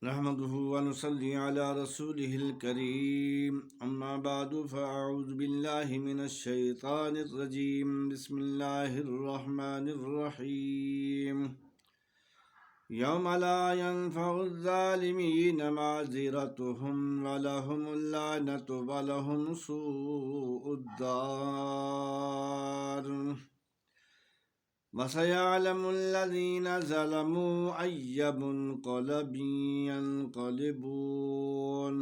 نحمده ونصلي على رسوله الكريم أما بعد فأعوذ بالله من الشيطان الرجيم بسم الله الرحمن الرحيم يوم لا ينفع الظالمين معذرتهم ولهم اللعنة ولهم سوء الدار وسيعلم الذين ظلموا أي منقلب ينقلبون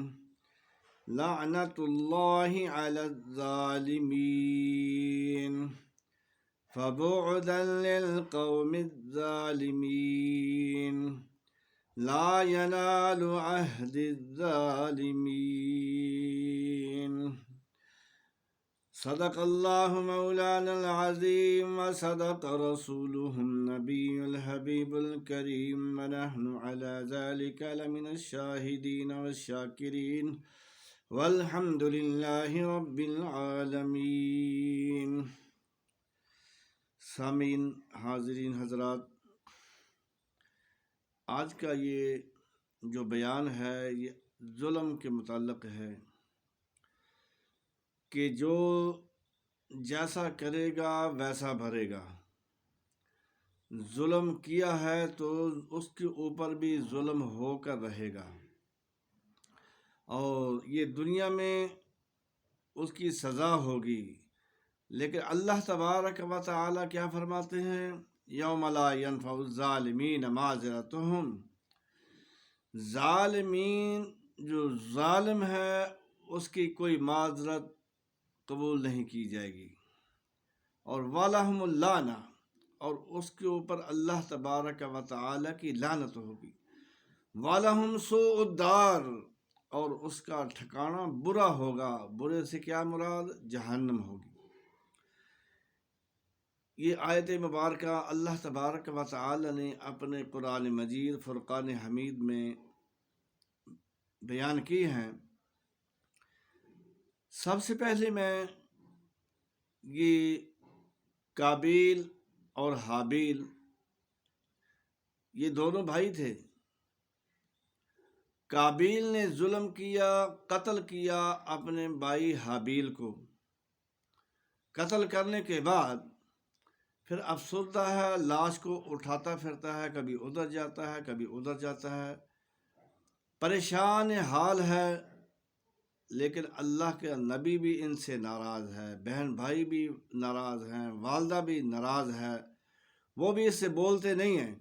لعنة الله على الظالمين فبعدا للقوم الظالمين لا ينال عهد الظالمين صدق الله مولانا العظيم وصدق رسوله النبي الحبيب الكريم ونحن على ذلك لمن الشاهدين والشاكرين والحمد لله رب العالمين. سامعین، حاضرین حضرات، آج کا یہ جو بیان ہے یہ ظلم کے متعلق ہے کہ جو جیسا کرے گا ویسا بھرے گا. ظلم کیا ہے تو اس کے اوپر بھی ظلم ہو کر رہے گا، اور یہ دنیا میں اس کی سزا ہوگی. لیکن اللہ تبارک و تعالی کیا فرماتے ہیں؟ یوم لا ینفع الظالمین معذرتہم. ظالمین جو ظالم ہے اس کی کوئی معذرت قبول نہیں کی جائے گی، اور وَلَهُمُ اللَّعْنَةُ، اور اس کے اوپر اللہ تبارک و تعالی کی لعنت ہوگی. وَلَهُمْ سُوءُ الدَّارِ، اور اس کا ٹھکانہ برا ہوگا. برے سے کیا مراد؟ جہنم ہوگی. یہ آیت مبارکہ اللہ تبارک و تعالی نے اپنے قرآن مجید فرقان حمید میں بیان کی ہیں. سب سے پہلے میں یہ قابیل اور حابیل، یہ دونوں بھائی تھے. قابیل نے ظلم کیا، قتل کیا اپنے بھائی حابیل کو. قتل کرنے کے بعد پھر افسردہ ہے، لاش کو اٹھاتا پھرتا ہے، کبھی ادھر جاتا ہے کبھی ادھر جاتا ہے، پریشان حال ہے. لیکن اللہ کے نبی بھی ان سے ناراض ہے، بہن بھائی بھی ناراض ہیں، والدہ بھی ناراض ہے، وہ بھی اس سے بولتے نہیں ہیں.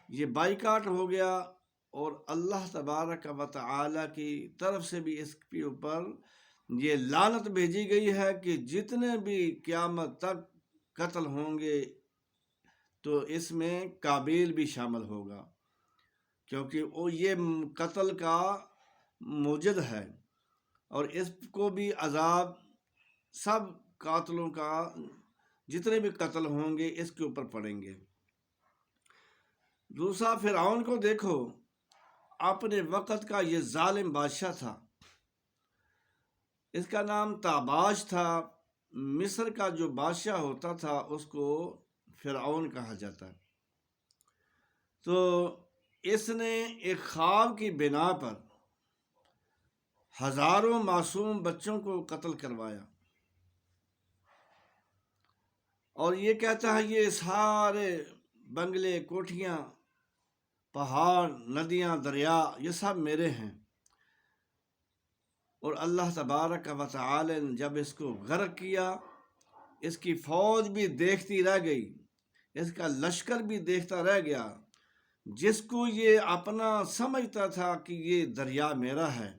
یہ بائیکاٹ ہو گیا، اور اللہ تبارک و تعالی کی طرف سے بھی اس کے اوپر یہ لعنت بھیجی گئی ہے کہ جتنے بھی قیامت تک قتل ہوں گے تو اس میں قابیل بھی شامل ہوگا، کیونکہ وہ یہ قتل کا موجد ہے، اور اس کو بھی عذاب سب قاتلوں کا جتنے بھی قتل ہوں گے اس کے اوپر پڑیں گے. دوسرا فرعون کو دیکھو، اپنے وقت کا یہ ظالم بادشاہ تھا. اس کا نام تاباش تھا. مصر کا جو بادشاہ ہوتا تھا اس کو فرعون کہا جاتا ہے. تو اس نے ایک خواب کی بنا پر ہزاروں معصوم بچوں کو قتل کروایا، اور یہ کہتا ہے یہ سارے بنگلے، کوٹھیاں، پہاڑ، ندیاں، دریا یہ سب میرے ہیں. اور اللہ تبارک و تعالی نے جب اس کو غرق کیا، اس کی فوج بھی دیکھتی رہ گئی، اس کا لشکر بھی دیکھتا رہ گیا. جس کو یہ اپنا سمجھتا تھا کہ یہ دریا میرا ہے،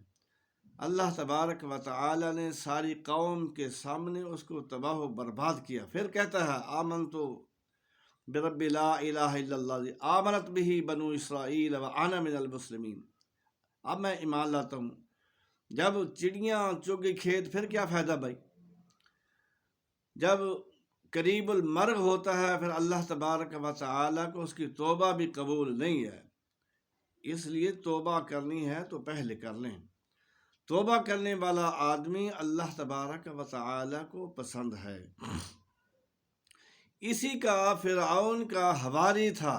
اللہ تبارک و تعالی نے ساری قوم کے سامنے اس کو تباہ و برباد کیا. پھر کہتا ہے آمنتو برب لا الہ الا اللہ آمنت بہ بنو اسرائیل وانا من المسلمین. اب میں ایمان لاتا ہوں. جب چڑیاں چگ گئی کھیت پھر کیا فائدہ بھائی؟ جب قریب المرگ ہوتا ہے پھر اللہ تبارک و تعالی کو اس کی توبہ بھی قبول نہیں ہے. اس لیے توبہ کرنی ہے تو پہلے کر لیں. توبہ کرنے والا آدمی اللہ تبارک و تعالی کو پسند ہے. اسی کا فرعون کا حواری تھا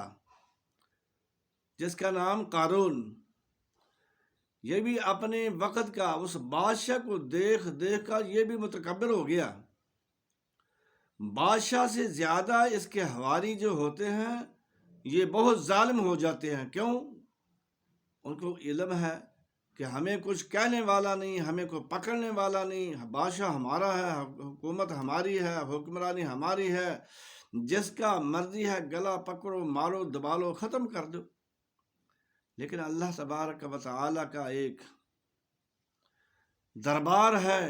جس کا نام قارون، یہ بھی اپنے وقت کا اس بادشاہ کو دیکھ دیکھ کر یہ بھی متکبر ہو گیا۔ بادشاہ سے زیادہ اس کے حواری جو ہوتے ہیں یہ بہت ظالم ہو جاتے ہیں۔ کیوں؟ ان کو علم ہے کہ ہمیں کچھ کہنے والا نہیں، ہمیں کوئی پکڑنے والا نہیں، بادشاہ ہمارا ہے، حکومت ہماری ہے، حکمرانی ہماری ہے، جس کا مرضی ہے گلا پکڑو، مارو، دبالو، ختم کر دو۔ لیکن اللہ تبارک و تعالی کا ایک دربار ہے،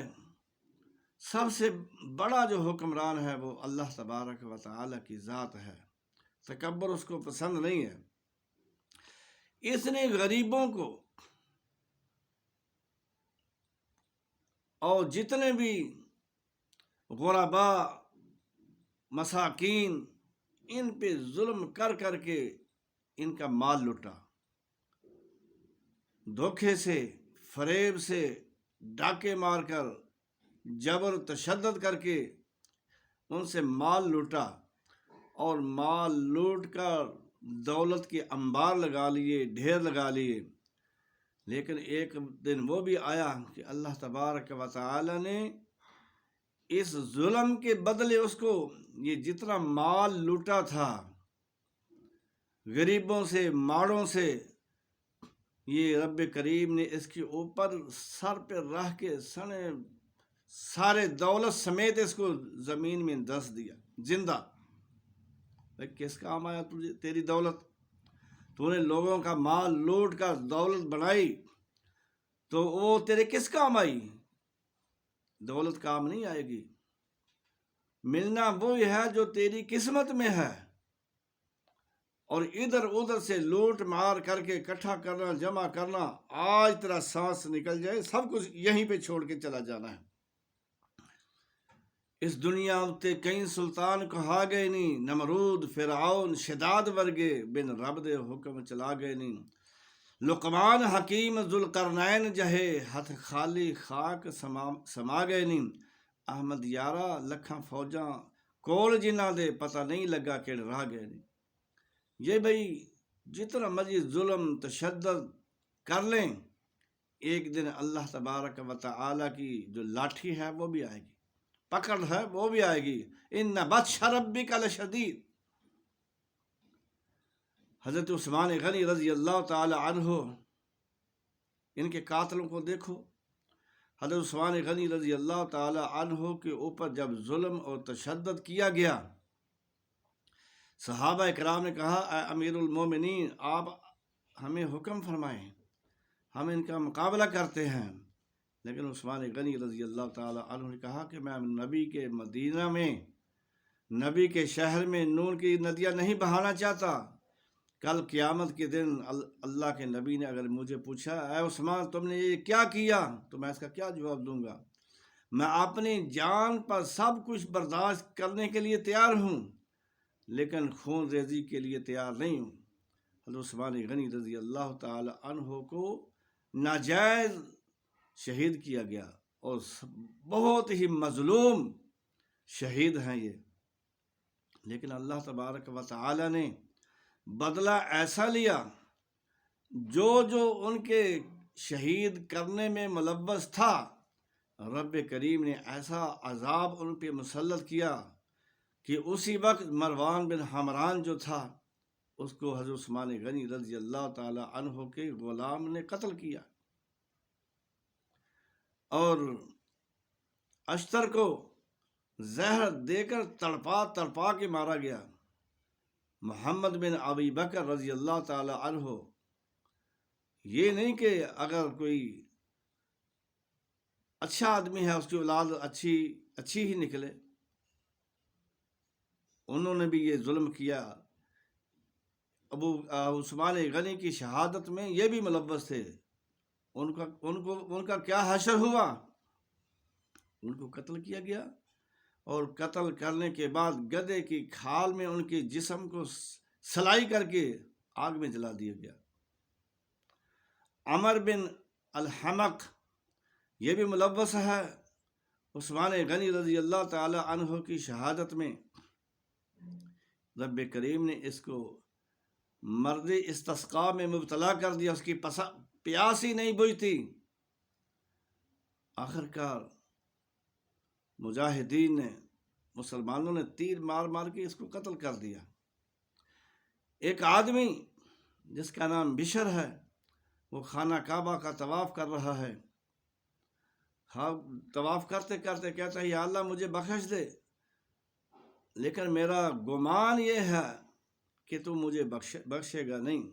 سب سے بڑا جو حکمران ہے وہ اللہ تبارک و تعالی کی ذات ہے۔ تکبر اس کو پسند نہیں ہے۔ اس نے غریبوں کو اور جتنے بھی غرباء، مساکین، ان پہ ظلم کر کر کے ان کا مال لوٹا، دھوکے سے، فریب سے، ڈاکے مار کر، جبر تشدد کر کے ان سے مال لوٹا، اور مال لوٹ کر دولت کے انبار لگا لیے، ڈھیر لگا لیے۔ لیکن ایک دن وہ بھی آیا کہ اللہ تبارک و تعالی نے اس ظلم کے بدلے اس کو یہ جتنا مال لوٹا تھا غریبوں سے، ماڑوں سے، یہ رب کریم نے اس کے اوپر سر پہ رکھ کے سارے دولت سمیت اس کو زمین میں دس دیا زندہ۔ کس کام آیا تجھے تیری دولت؟ تو نے لوگوں کا مال لوٹ کر دولت بنائی تو وہ تیرے کس کام آئی؟ دولت کام نہیں آئے گی۔ ملنا وہی ہے جو تیری قسمت میں ہے، اور ادھر ادھر سے لوٹ مار کر کے اکٹھا کرنا، جمع کرنا، آج تیرا سانس نکل جائے سب کچھ یہیں پہ چھوڑ کے چلا جانا ہے۔ اس دنیا تے کئی سلطان کہا گئے نہیں، نمرود، فرعون، شداد ورگے، بن رب دے حکم چلا گئے نہیں۔ لقمان حکیم ذوالقرنین جہے، ہتھ خالی خاک سما گئے نہیں۔ احمد یارا لکھاں فوجاں کول جنہ دے، پتہ نہیں لگا کہ راہ گئے نہیں۔ یہ بھئی جتنا مرضی ظلم تشدد کر لیں، ایک دن اللہ تبارک و تعالی کی جو لاٹھی ہے وہ بھی آئے گی، پکڑ ہے وہ بھی آئے گی۔ ان بطش ربک لشدید۔ حضرت عثمان غنی رضی اللہ تعالی عنہ، ان کے قاتلوں کو دیکھو۔ حضرت عثمان غنی رضی اللہ تعالی عنہ کے اوپر جب ظلم اور تشدد کیا گیا، صحابہ اکرام نے کہا اے امیر المومنین، آپ ہمیں حکم فرمائیں، ہم ان کا مقابلہ کرتے ہیں۔ لیکن عثمان غنی رضی اللہ تعالی عنہ نے کہا کہ میں نبی کے مدینہ میں، نبی کے شہر میں نون کی ندیاں نہیں بہانا چاہتا۔ کل قیامت کے دن اللہ کے نبی نے اگر مجھے پوچھا اے عثمان تم نے یہ کیا کیا، تو میں اس کا کیا جواب دوں گا؟ میں اپنی جان پر سب کچھ برداشت کرنے کے لیے تیار ہوں، لیکن خون ریزی کے لیے تیار نہیں ہوں۔ حضرت عثمان غنی رضی اللہ تعالی عنہ کو ناجائز شہید کیا گیا، اور بہت ہی مظلوم شہید ہیں یہ۔ لیکن اللہ تبارک و تعالی نے بدلہ ایسا لیا، جو ان کے شہید کرنے میں ملوث تھا، رب کریم نے ایسا عذاب ان پہ مسلط کیا کہ اسی وقت مروان بن حمران جو تھا اس کو حضرت عثمان غنی رضی اللہ تعالی عنہ کے غلام نے قتل کیا، اور اشتر کو زہر دے کر تڑپا تڑپا کے مارا گیا۔ محمد بن ابی بکر رضی اللہ تعالی عنہ، یہ نہیں کہ اگر کوئی اچھا آدمی ہے اس کی اولاد اچھی ہی نکلے، انہوں نے بھی یہ ظلم کیا۔ ابو عثمان غنی کی شہادت میں یہ بھی ملوث تھے، ان کا کیا حشر ہوا؟ ان کو قتل کیا گیا، اور قتل کرنے کے بعد گدھے کی کھال میں ان کے جسم کو سلائی کر کے آگ میں جلا دیا گیا۔ عمر بن الحمق یہ بھی ملوث ہے عثمان غنی رضی اللہ تعالی عنہ کی شہادت میں۔ رب کریم نے اس کو مرد استسقا میں مبتلا کر دیا، اس کی پیاس ہی نہیں بجھتی۔ آخر کار مجاہدین نے، مسلمانوں نے تیر مار مار کے اس کو قتل کر دیا۔ ایک آدمی جس کا نام بشر ہے، وہ خانہ کعبہ کا طواف کر رہا ہے، طواف کرتے کرتے کہتا ہے یا اللہ مجھے بخش دے، لیکن میرا گمان یہ ہے کہ تو مجھے بخشے گا نہیں۔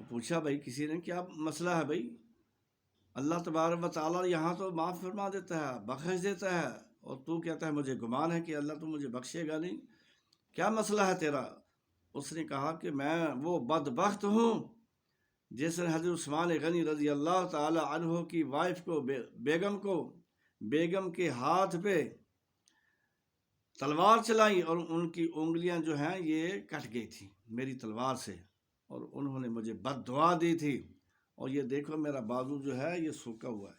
پوچھا بھائی کسی نے کیا مسئلہ ہے بھائی؟ اللہ تبارک و تعالیٰ یہاں تو معاف فرما دیتا ہے، بخش دیتا ہے، اور تو کہتا ہے مجھے گمان ہے کہ اللہ تو مجھے بخشے گا نہیں، کیا مسئلہ ہے تیرا؟ اس نے کہا کہ میں وہ بدبخت ہوں جس نے حضرت عثمان غنی رضی اللہ تعالی عنہ کی وائف کو، بیگم کے ہاتھ پہ تلوار چلائی اور ان کی انگلیاں جو ہیں یہ کٹ گئی تھی میری تلوار سے، اور انہوں نے مجھے بد دعا دی تھی، اور یہ دیکھو میرا بازو جو ہے یہ سوکھا ہوا ہے۔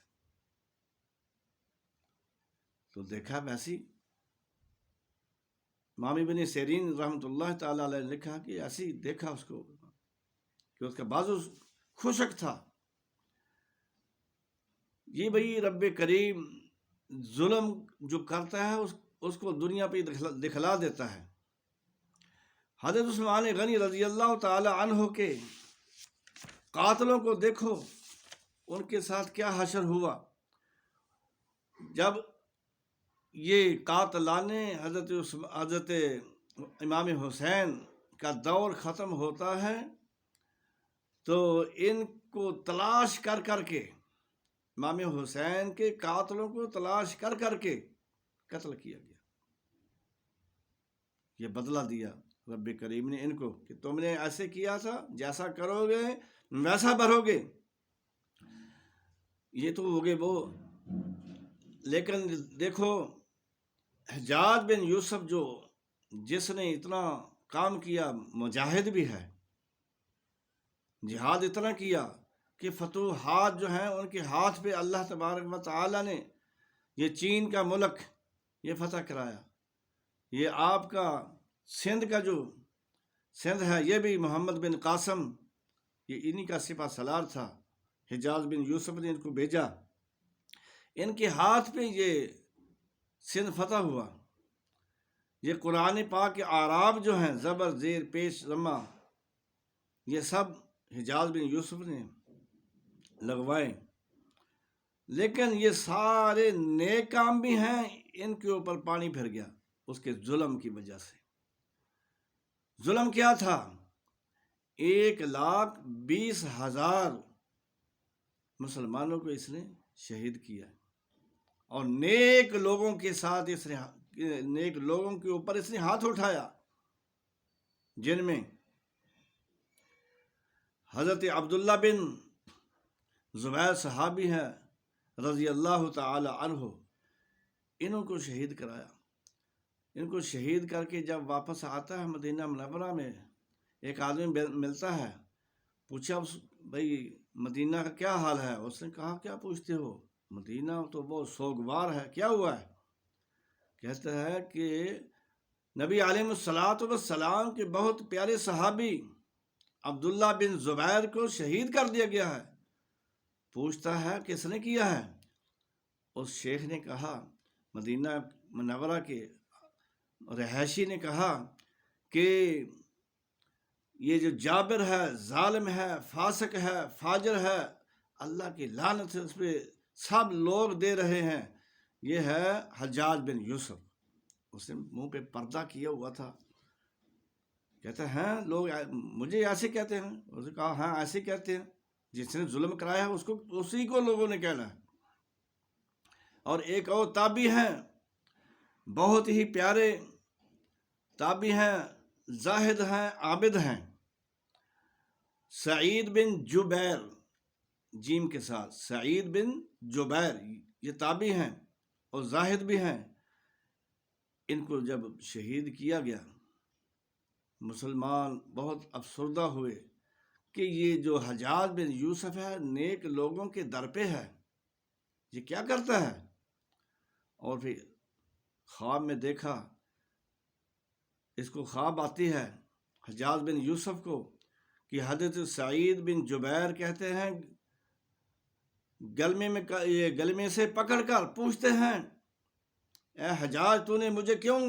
تو دیکھا ویسی امام ابن سیرین رحمۃ اللہ تعالی علیہ نے لکھا کہ ایسی دیکھا اس کو کہ اس کا بازو خشک تھا۔ یہ بھائی رب کریم ظلم جو کرتا ہے اس کو دنیا پہ دکھلا دیتا ہے۔ حضرت عثمان غنی رضی اللہ تعالی عنہ کے قاتلوں کو دیکھو، ان کے ساتھ کیا حشر ہوا۔ جب یہ قاتلان حضرت امام حسین کا دور ختم ہوتا ہے تو ان کو تلاش کر کر کے، امام حسین کے قاتلوں کو تلاش کر کر کے قتل کیا گیا۔ یہ بدلہ دیا رب کریم نے ان کو کہ تم نے ایسے کیا تھا، جیسا کرو گے ویسا بھرو گے۔ یہ تو ہو گئے وہ، لیکن دیکھو حجاج بن یوسف جس نے اتنا کام کیا، مجاہد بھی ہے، جہاد اتنا کیا کہ فتوحات جو ہیں ان کے ہاتھ پہ اللہ تبارک و تعالی نے یہ چین کا ملک یہ فتح کرایا۔ یہ آپ کا سندھ ہے، یہ بھی محمد بن قاسم یہ انہی کا سپہ سالار تھا، حجاج بن یوسف نے ان کو بھیجا، ان کے ہاتھ پہ یہ سندھ فتح ہوا۔ یہ قرآن پاک کے اعراب جو ہیں زبر زیر پیش ضمہ، یہ سب حجاج بن یوسف نے لگوائے، لیکن یہ سارے نیک کام بھی ہیں، ان کے اوپر پانی پھر گیا اس کے ظلم کی وجہ سے۔ ظلم کیا تھا؟ 1,20,000 مسلمانوں کو اس نے شہید کیا، اور نیک لوگوں کے ساتھ نیک لوگوں کے اوپر اس نے ہاتھ اٹھایا، جن میں حضرت عبداللہ بن زبیر صحابی ہیں رضی اللہ تعالی عنہ، انہوں کو شہید کرایا۔ ان کو شہید کر کے جب واپس آتا ہے مدینہ منورہ میں، ایک آدمی ملتا ہے، پوچھا بھائی مدینہ کا کیا حال ہے؟ اس نے کہا کیا پوچھتے ہو، مدینہ تو بہت سوگوار ہے، کیا ہوا ہے؟ کہتا ہے کہ نبی علیہ السلام کے بہت پیارے صحابی عبداللہ بن زبیر کو شہید کر دیا گیا ہے۔ پوچھتا ہے کس نے کیا ہے؟ اس شیخ نے کہا، مدینہ منورہ کے رہائشی نے کہا کہ یہ جو جابر ہے ظالم ہے، فاسق ہے، فاجر ہے، اللہ کی لعنت اس پہ سب لوگ دے رہے ہیں، یہ ہے حجاج بن یوسف۔ اس نے منہ پہ پردہ کیا ہوا تھا، کہتا ہے لوگ مجھے ایسے کہتے ہیں۔ اس نے کہا ہاں ایسے کہتے ہیں، جس نے ظلم کرایا ہے اسی کو لوگوں نے کہنا ہے۔ اور ایک اور تابعی ہیں، بہت ہی پیارے تابعی ہیں، زاہد ہیں، عابد ہیں، سعید بن جبیر، جیم کے ساتھ سعید بن جبیر، یہ تابعی ہیں اور زاہد بھی ہیں۔ ان کو جب شہید کیا گیا، مسلمان بہت افسردہ ہوئے کہ یہ جو حجاج بن یوسف ہے نیک لوگوں کے در پہ ہے، یہ کیا کرتا ہے؟ اور پھر خواب میں دیکھا، اس کو خواب آتی ہے، حجاج بن یوسف کو کہ حضرت سعید بن جبیر کہتے ہیں گلمے سے پکڑ کر پوچھتے ہیں اے حجاج تو نے مجھے کیوں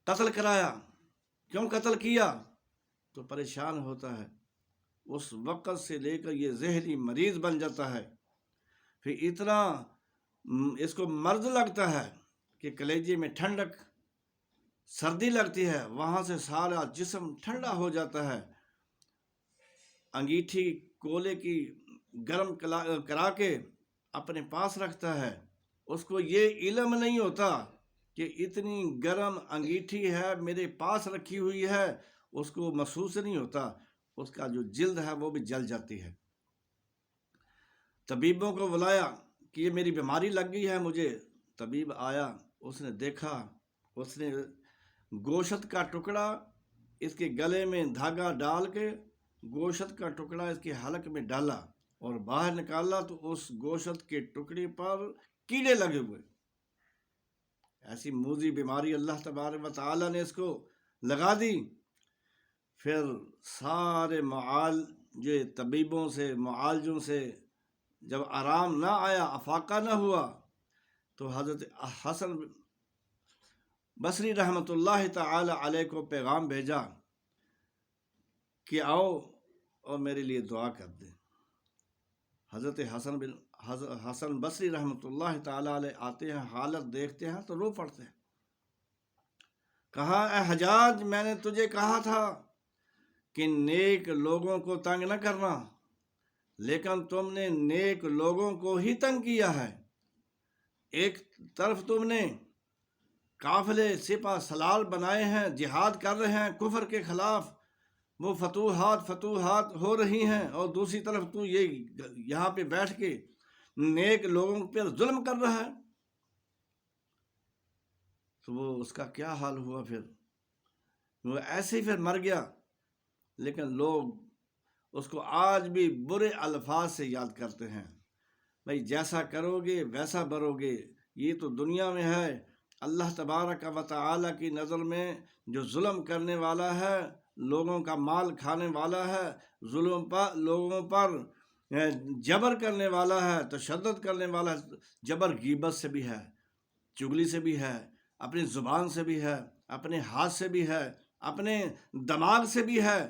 قتل کرایا، کیوں قتل کیا؟ تو پریشان ہوتا ہے، اس وقت سے لے کر یہ ذہنی مریض بن جاتا ہے، پھر اتنا اس کو مرض لگتا ہے کہ کلیجے میں ٹھنڈک سردی لگتی ہے، وہاں سے سارا جسم ٹھنڈا ہو جاتا ہے، انگیٹھی کولے کی گرم کرا کے اپنے پاس رکھتا ہے، اس کو یہ علم نہیں ہوتا کہ اتنی گرم انگیٹھی ہے میرے پاس رکھی ہوئی ہے، اس کو محسوس نہیں ہوتا، اس کا جو جلد ہے وہ بھی جل جاتی ہے۔ طبیبوں کو بلایا کہ یہ میری بیماری لگ گئی ہے مجھے، طبیب آیا، اس نے دیکھا، اس نے گوشت کا ٹکڑا اس کے گلے میں دھاگا ڈال کے گوشت کا ٹکڑا اس کے حلق میں ڈالا اور باہر نکالا تو اس گوشت کے ٹکڑے پر کیڑے لگے ہوئے، ایسی موذی بیماری اللہ تبارک و تعالی نے اس کو لگا دی۔ پھر سارے طبیبوں سے معالجوں سے جب آرام نہ آیا، افاقہ نہ ہوا، تو حضرت حسن بصری رحمۃ اللہ تعالی علیہ کو پیغام بھیجا کہ آؤ اور میرے لیے دعا کر دیں۔ حضرت حسن بصری رحمۃ اللہ تعالی علیہ آتے ہیں، حالت دیکھتے ہیں تو رو پڑتے ہیں، کہا اے حجاج میں نے تجھے کہا تھا کہ نیک لوگوں کو تنگ نہ کرنا، لیکن تم نے نیک لوگوں کو ہی تنگ کیا ہے۔ ایک طرف تم نے قافلے سپہ سلال بنائے ہیں، جہاد کر رہے ہیں کفر کے خلاف، وہ فتوحات ہو رہی ہیں، اور دوسری طرف تو یہاں پہ بیٹھ کے نیک لوگوں پر ظلم کر رہا ہے۔ تو وہ اس کا کیا حال ہوا، پھر وہ ایسے ہی پھر مر گیا، لیکن لوگ اس کو آج بھی برے الفاظ سے یاد کرتے ہیں، بھائی جیسا کرو گے ویسا بھرو گے، یہ تو دنیا میں ہے، اللہ تبارک و تعالی کی نظر میں جو ظلم کرنے والا ہے، لوگوں کا مال کھانے والا ہے، لوگوں پر جبر کرنے والا ہے، تشدد کرنے والا ہے، جبر غیبت سے بھی ہے، چغلی سے بھی ہے، اپنی زبان سے بھی ہے، اپنے ہاتھ سے بھی ہے، اپنے دماغ سے بھی ہے،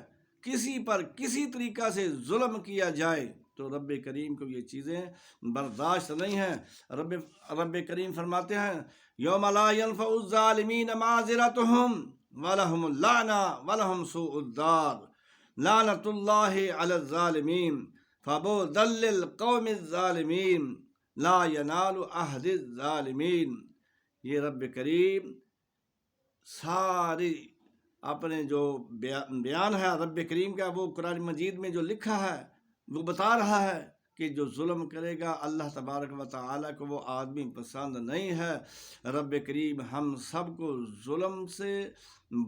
کسی پر کسی طریقہ سے ظلم کیا جائے تو رب کریم کو یہ چیزیں برداشت نہیں ہیں۔ رب کریم فرماتے ہیں یوم لا ينفع الظالمین معذرتهم ولہم اللعنہ ولہم سوء الدار لعنت اللہ علی الظالمین فبعدا للقوم الظالمین لا ینال عہد الظالمین۔ یہ رب کریم ساری اپنے جو بیان ہے رب کریم کا، وہ قرآن مجید میں جو لکھا ہے وہ بتا رہا ہے کہ جو ظلم کرے گا اللہ تبارک و تعالیٰ کو وہ آدمی پسند نہیں ہے۔ رب کریم ہم سب کو ظلم سے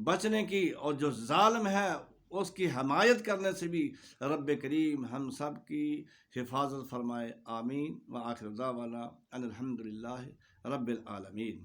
بچنے کی اور جو ظالم ہے اس کی حمایت کرنے سے بھی رب کریم ہم سب کی حفاظت فرمائے، آمین۔ وآخر دعوانا ان الحمد للہ رب العالمین۔